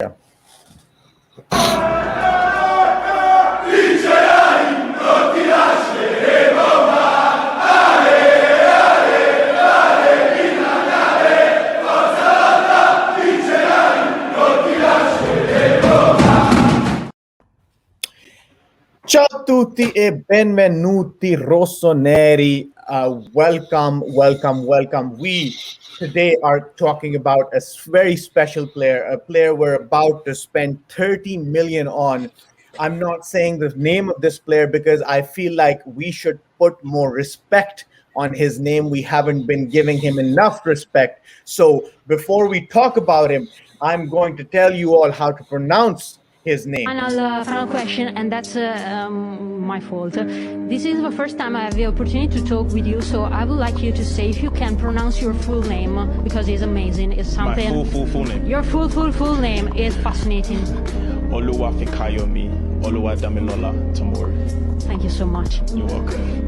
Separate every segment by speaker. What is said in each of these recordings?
Speaker 1: Yeah. Ciao a tutti e benvenuti RossonAri. Welcome. We today are talking about a very special player, a player we're about to spend 30 million on. I'm not saying the name of this player because I feel like we should put more respect on his name. We haven't been giving him enough respect. So before we talk about him, I'm going to tell you all how to pronounce his name.
Speaker 2: Final question, and that's my fault. This is the first time I have the opportunity to talk with you, so I would like you to say if you can pronounce your full name, because it's amazing. It's something.
Speaker 3: My full name.
Speaker 2: Your full name is fascinating.
Speaker 3: Oluwa Fikayo Tomori.
Speaker 2: Thank you so much.
Speaker 3: You're welcome.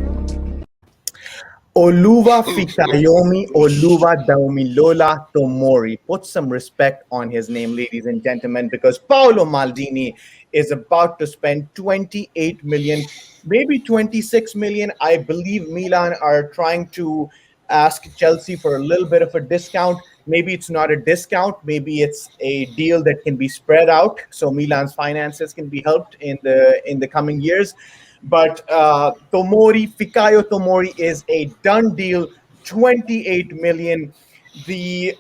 Speaker 1: Oluwa Damilola Tomori. Put some respect on his name, ladies and gentlemen, because Paolo Maldini is about to spend 28 million, maybe 26 million. I believe Milan are trying to ask Chelsea for a little bit of a discount. Maybe it's not a discount. Maybe it's a deal that can be spread out, so Milan's finances can be helped in the coming years. But Fikayo Tomori is a done deal, 28 million. The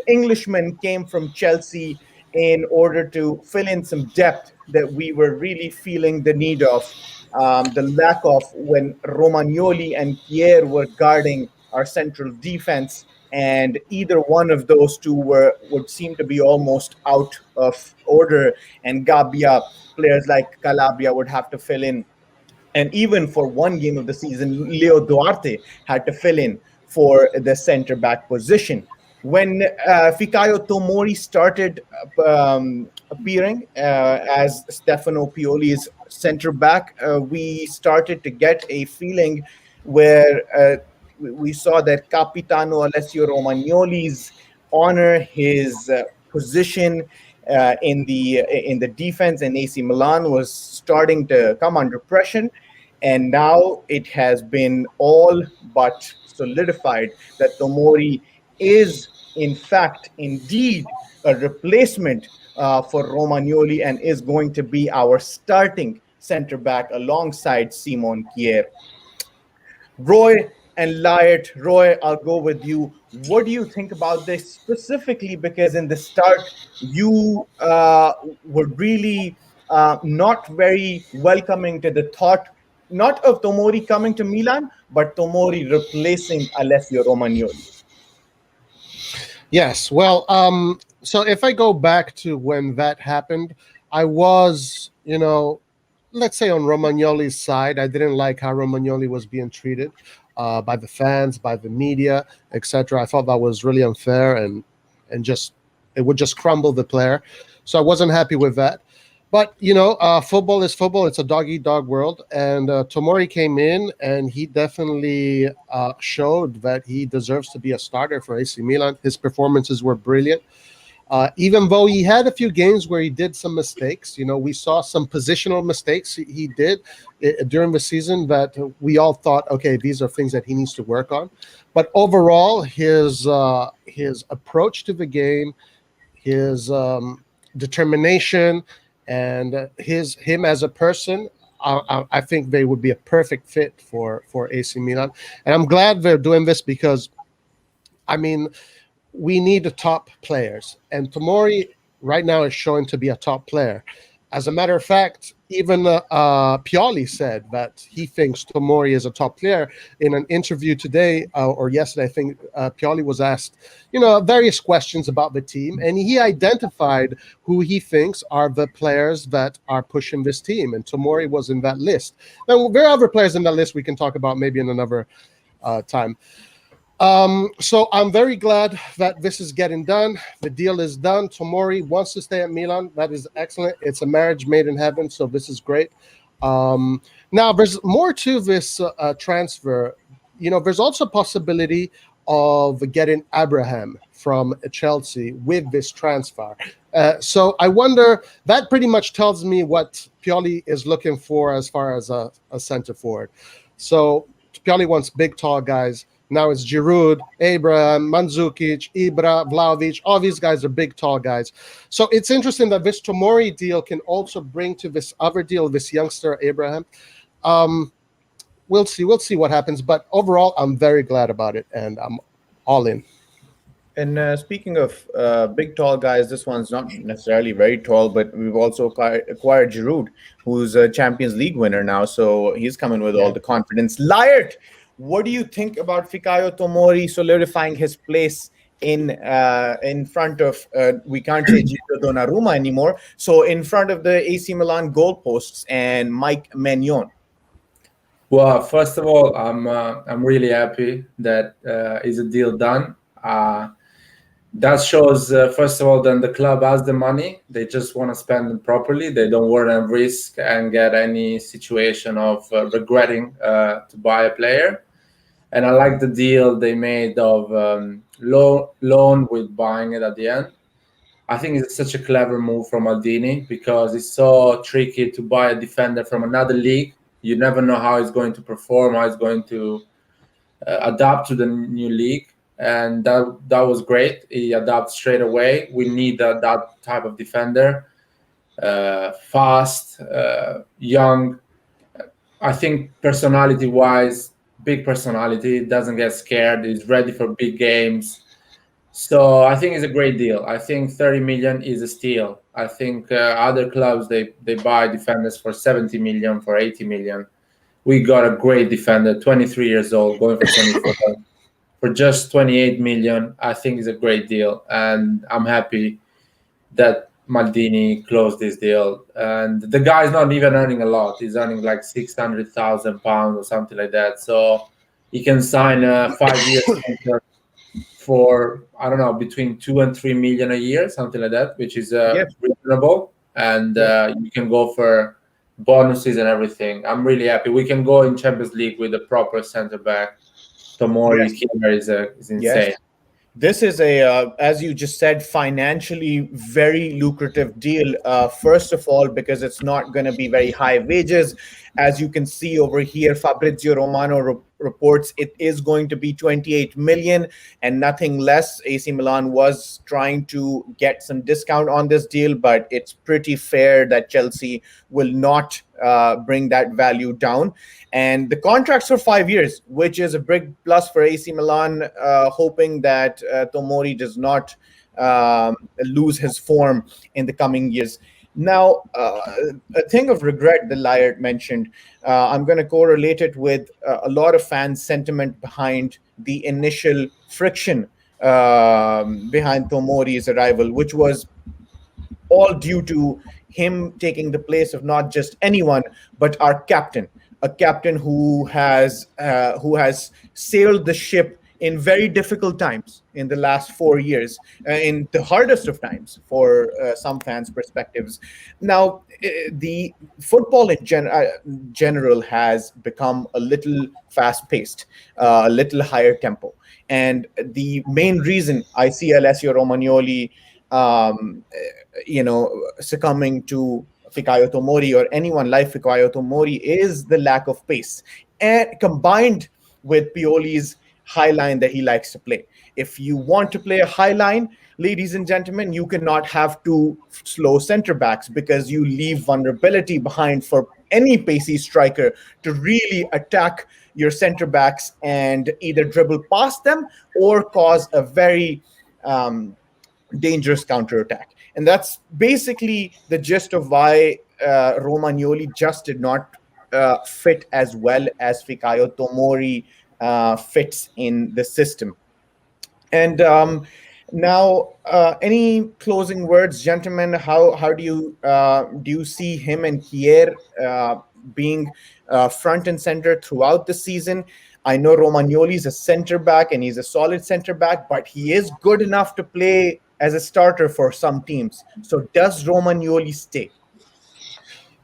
Speaker 1: Englishman came from Chelsea in order to fill in some depth that we were really feeling the need of, the lack of when Romagnoli and Kier were guarding our central defense, and either one of those two would seem to be almost out of order, and Gabbia, players like Calabria would have to fill in. And even for one game of the season, Leo Duarte had to fill in for the center back position. When Fikayo Tomori started appearing as Stefano Pioli's center back, we started to get a feeling where we saw that Capitano Alessio Romagnoli's honor, his position in the defense in AC Milan was starting to come under pressure, and now it has been all but solidified that Tomori is in fact indeed a replacement for Romagnoli and is going to be our starting center back alongside Simon Kier. Roy and Laert. Roy, I'll go with you. What do you think about this specifically? Because in the start, you were really not very welcoming to the thought, not of Tomori coming to Milan, but Tomori replacing Alessio Romagnoli.
Speaker 4: Yes. Well, so if I go back to when that happened, I was, let's say on Romagnoli's side. I didn't like how Romagnoli was being treated by the fans, by the media, etc. I thought that was really unfair and just it would just crumble the player. So I wasn't happy with that. But football is football. It's a dog-eat-dog world, and Tomori came in and he definitely showed that he deserves to be a starter for AC Milan. His performances were brilliant. Even though he had a few games where he did some mistakes, we saw some positional mistakes he did during the season that we all thought, okay, these are things that he needs to work on. But overall, his approach to the game, his determination, and him as a person, I think they would be a perfect fit for AC Milan. And I'm glad they're doing this because, we need the top players, and Tomori right now is showing to be a top player. As a matter of fact, even Pioli said that he thinks Tomori is a top player. In an interview today or yesterday, I think Pioli was asked, various questions about the team, and he identified who he thinks are the players that are pushing this team, and Tomori was in that list. Now, there are other players in that list we can talk about maybe in another time. So I'm very glad that this is getting done. The deal is done. Tomori wants to stay at Milan. That is excellent. It's a marriage made in heaven, so this is great. Now, there's more to this transfer. There's also a possibility of getting Abraham from Chelsea with this transfer. So I wonder, that pretty much tells me what Pioli is looking for as far as a center forward. So Pioli wants big, tall guys. Now it's Giroud, Abraham, Mandzukic, Ibra, Vlahovic. All these guys are big, tall guys. So it's interesting that this Tomori deal can also bring to this other deal, this youngster, Abraham. We'll see. We'll see what happens. But overall, I'm very glad about it, and I'm all in.
Speaker 1: And speaking of big, tall guys, this one's not necessarily very tall, but we've also acquired Giroud, who's a Champions League winner now. So he's coming with all the confidence. Laert, what do you think about Fikayo Tomori solidifying his place in front of, we can't say Gio Donnarumma anymore, so in front of the AC Milan goalposts and Mike Maignan?
Speaker 5: Well, first of all, I'm really happy that is a deal done. That shows, first of all, then the club has the money. They just want to spend it properly. They don't want to risk and get any situation of regretting to buy a player. And I like the deal they made of loan with buying it at the end. I think it's such a clever move from Maldini because it's so tricky to buy a defender from another league. You never know how he's going to perform, how he's going to adapt to the new league. And that was great. He adapted straight away. We need that type of defender, fast, young. I think personality-wise, big personality, doesn't get scared. He's ready for big games. So I think it's a great deal. I think 30 million is a steal. I think other clubs, they buy defenders for 70 million, for 80 million. We got a great defender, 23 years old, going for 24. For just 28 million, I think is a great deal. And I'm happy that Maldini closed this deal. And the guy's not even earning a lot. He's earning like 600,000 pounds or something like that. So he can sign a 5-year contract for, I don't know, between 2 and 3 million a year, something like that, which is reasonable. And you can go for bonuses and everything. I'm really happy. We can go in Champions League with a proper center back. Tomori is insane.
Speaker 1: Yes. This is a, as you just said, financially very lucrative deal. First of all, because it's not going to be very high wages. As you can see over here, Fabrizio Romano reports it is going to be 28 million and nothing less. AC Milan was trying to get some discount on this deal, but it's pretty fair that Chelsea will not bring that value down. And the contract's for 5 years, which is a big plus for AC Milan, hoping that Tomori does not lose his form in the coming years. Now, a thing of regret that Laert mentioned, I'm going to correlate it with a lot of fans' sentiment behind the initial friction behind Tomori's arrival, which was all due to him taking the place of not just anyone, but our captain, a captain who has sailed the ship in very difficult times in the last 4 years, in the hardest of times for some fans' perspectives. Now, the football in general has become a little fast-paced, a little higher tempo. And the main reason I see Alessio Romagnoli, succumbing to Fikayo Tomori or anyone like Fikayo Tomori is the lack of pace, and combined with Pioli's high line that he likes to play. If you want to play a high line, ladies and gentlemen, you cannot have two slow center backs because you leave vulnerability behind for any pacey striker to really attack your center backs and either dribble past them or cause a very dangerous counterattack. And that's basically the gist of why Romagnoli just did not fit as well as Fikayo Tomori fits in the system. And now, any closing words, gentlemen? How do you see him and Kier being front and center throughout the season? I know Romagnoli is a center back and he's a solid center back, but he is good enough to play as a starter for some teams. So does Romagnoli stay?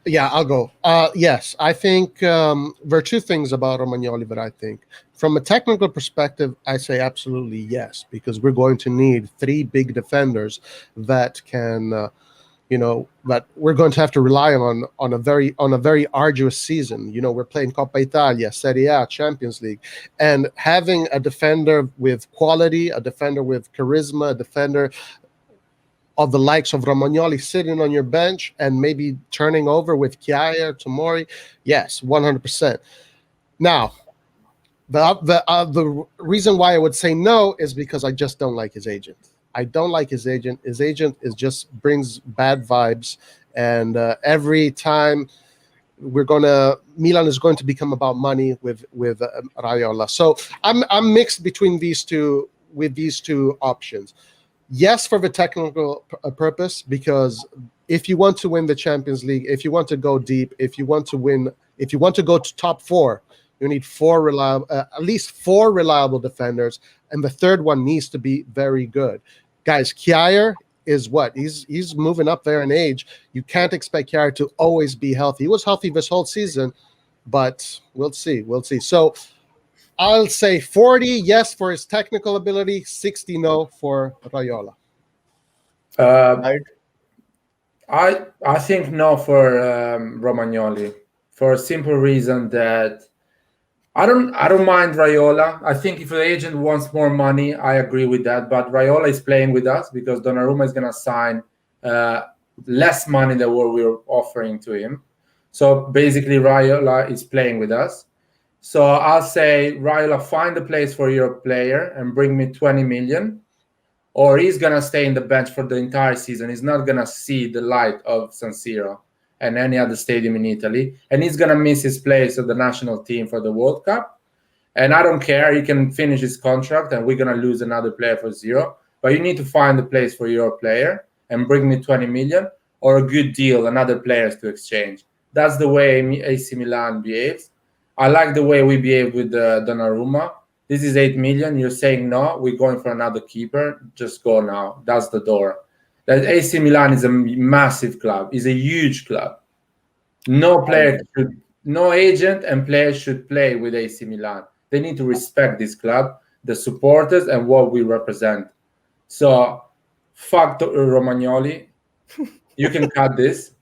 Speaker 4: Yeah, I'll go. Yes, I think there are two things about Romagnoli that I think. From a technical perspective, I say absolutely yes, because we're going to need three big defenders that can, that we're going to have to rely on a very arduous season. We're playing Coppa Italia, Serie A, Champions League, and having a defender with quality, a defender with charisma, a defender of the likes of Romagnoli sitting on your bench and maybe turning over with Fikayo Tomori, yes, 100%. Now, the reason why I would say no is because I just don't like his agent. I don't like his agent. His agent just brings bad vibes, and every time Milan is going to become about money with Raiola. So I'm mixed between these two options. Yes, for the technical purpose, because if you want to win the Champions League, if you want to go deep, if you want to go to top four, you need at least four reliable defenders, and the third one needs to be very good. Guys, Kjaer is what? He's moving up there in age. You can't expect Kjaer to always be healthy. He was healthy this whole season, but we'll see. So I'll say 40 yes for his technical ability, 60 no for Raiola.
Speaker 5: I think no for Romagnoli, for a simple reason that I don't mind Raiola. I think if the agent wants more money, I agree with that. But Raiola is playing with us because Donnarumma is going to sign less money than what we're offering to him. So basically, Raiola is playing with us. So I'll say, Raiola, find a place for your player and bring me 20 million, or he's going to stay in the bench for the entire season. He's not going to see the light of San Siro and any other stadium in Italy, and he's going to miss his place at the national team for the World Cup. And I don't care. He can finish his contract, and we're going to lose another player for zero. But you need to find a place for your player and bring me 20 million or a good deal, another players to exchange. That's the way AC Milan behaves. I like the way we behave with Donnarumma. This is 8 million. You're saying no, we're going for another keeper. Just go now. That's the door. That AC Milan is a massive club. It's a huge club. No agent and players should play with AC Milan. They need to respect this club, the supporters, and what we represent. So, fuck Romagnoli. You can cut this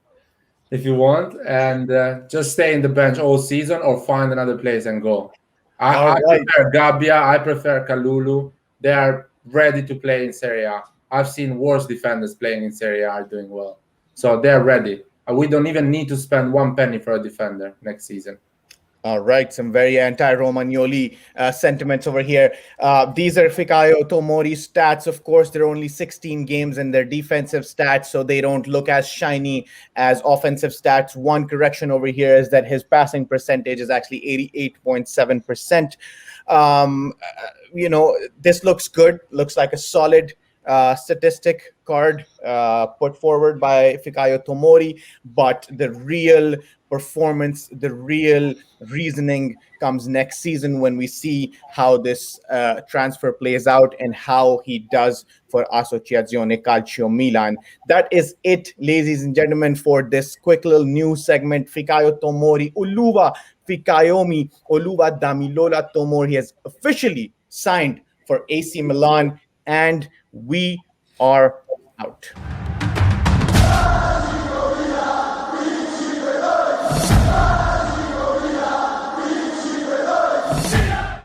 Speaker 5: if you want, and just stay in the bench all season or find another place and go. I prefer Gabbia. I prefer Kalulu. They are ready to play in Serie A. I've seen worse defenders playing in Serie A are doing well. So they're ready. We don't even need to spend one penny for a defender next season.
Speaker 1: All right, some very anti-Romagnoli sentiments over here. These are Fikayo Tomori's stats. Of course, there are only 16 games in their defensive stats, so they don't look as shiny as offensive stats. One correction over here is that his passing percentage is actually 88.7%. This looks good. Looks like a solid statistic card put forward by Fikayo Tomori, but the real performance, the real reasoning comes next season when we see how this transfer plays out and how he does for Associazione Calcio Milan. That is it, ladies and gentlemen, for this quick little news segment. Fikayo Tomori, Oluwa Fikayomi, Oluwa Damilola Tomori has officially signed for AC Milan, and we are out.